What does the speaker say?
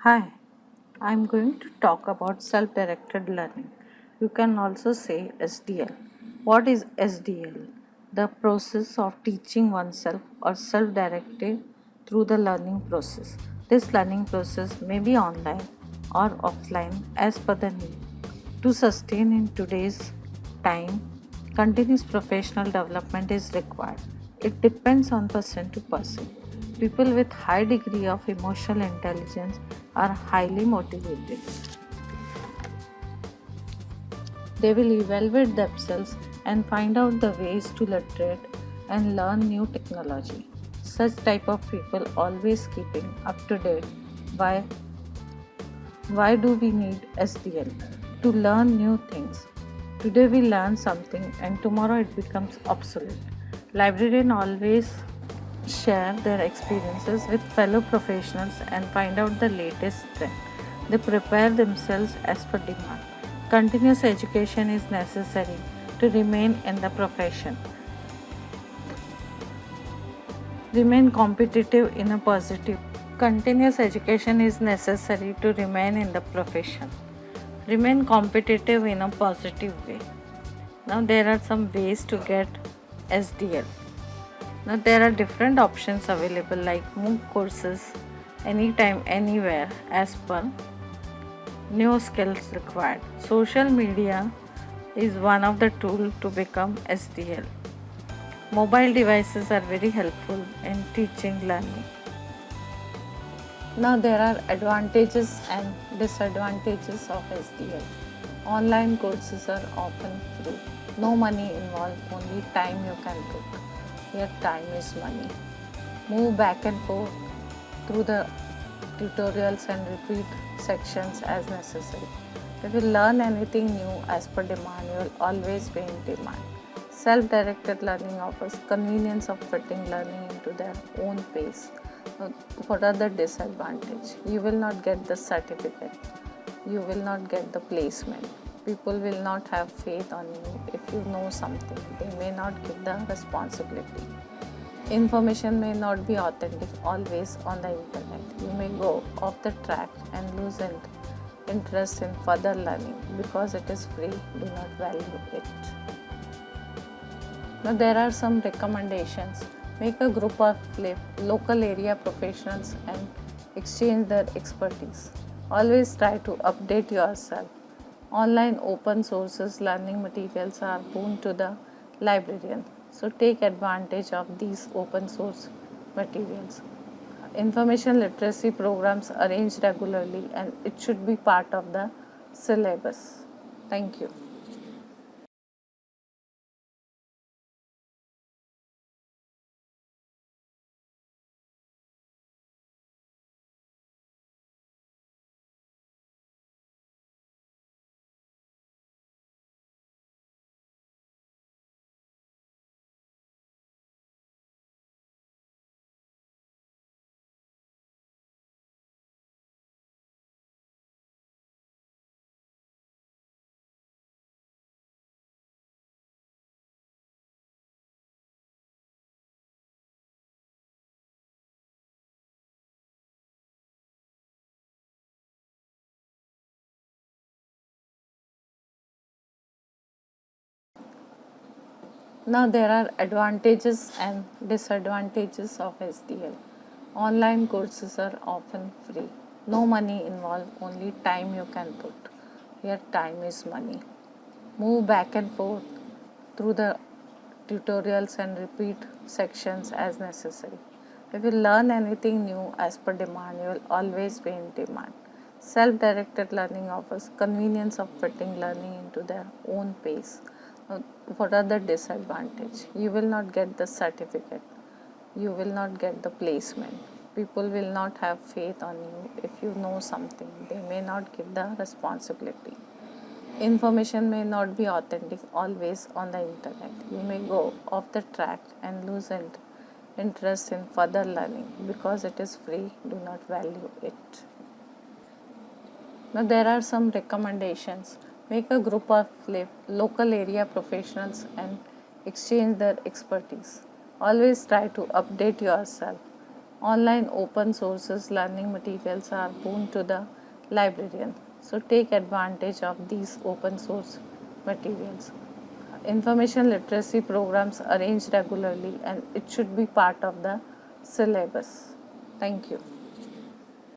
Hi, I'm going to talk about self directed learning. You can also say SDL. What is SDL? The process of teaching oneself or self directed through the learning process. This learning process may be online or offline as per the need. To sustain in today's time, continuous professional development is required. It depends on person to person. People with high degree of emotional intelligence are highly motivated. They will evaluate themselves and find out the ways to literate and learn new technology. Such type of people always keeping up to date. Why Why do we need SDL? To learn new things. Today we learn something and tomorrow it becomes obsolete. Librarians always share their experiences with fellow professionals and find out the latest trend. They prepare themselves as per demand. Continuous education is necessary to remain in the profession. Remain competitive in a positive. Continuous education is necessary to remain in the profession. Remain competitive in a positive way. Now, there are some ways to get SDL. Now, there are different options available like MOOC courses anytime, anywhere as per new skills required. Social media is one of the tools to become SDL. Mobile devices are very helpful in teaching learning. Now there are advantages and disadvantages of SDL. Online courses are often free. No money involved, only time you can put. Your time is money. Move back and forth through the tutorials and repeat sections as necessary. If you learn anything new as per demand, you will always be in demand. Self-directed learning offers convenience of fitting learning into their own pace. What are the disadvantages? You will not get the certificate. You will not get the placement. People will not have faith on you if you know something. They may not give the responsibility. Information may not be authentic always on the internet. You may go off the track and lose interest in further learning because it is free. Do not value it. Now, there are some recommendations. Make a group of local area professionals and exchange their expertise. Always try to update yourself. Online open sources learning materials are boon to the librarian. So take advantage of these open source materials. Information literacy programs arranged regularly and it should be part of the syllabus. Thank you. Now there are advantages and disadvantages of SDL. Online courses are often free. No money involved, only time you can put. Your time is money. Move back and forth through the tutorials and repeat sections as necessary. If you learn anything new as per demand, you will always be in demand. Self-directed learning offers convenience of fitting learning into their own pace. What are the disadvantages? You will not get the certificate. You will not get the placement. People will not have faith on you if you know something. They may not give the responsibility. Information may not be authentic always on the internet. You may go off the track and lose interest in further learning because it is free. Do not value it. Now there are some recommendations. Make a group of local area professionals and exchange their expertise. Always try to update yourself. Online open sources learning materials are boon to the librarian. So take advantage of these open source materials. Information literacy programs arranged regularly and it should be part of the syllabus. Thank you.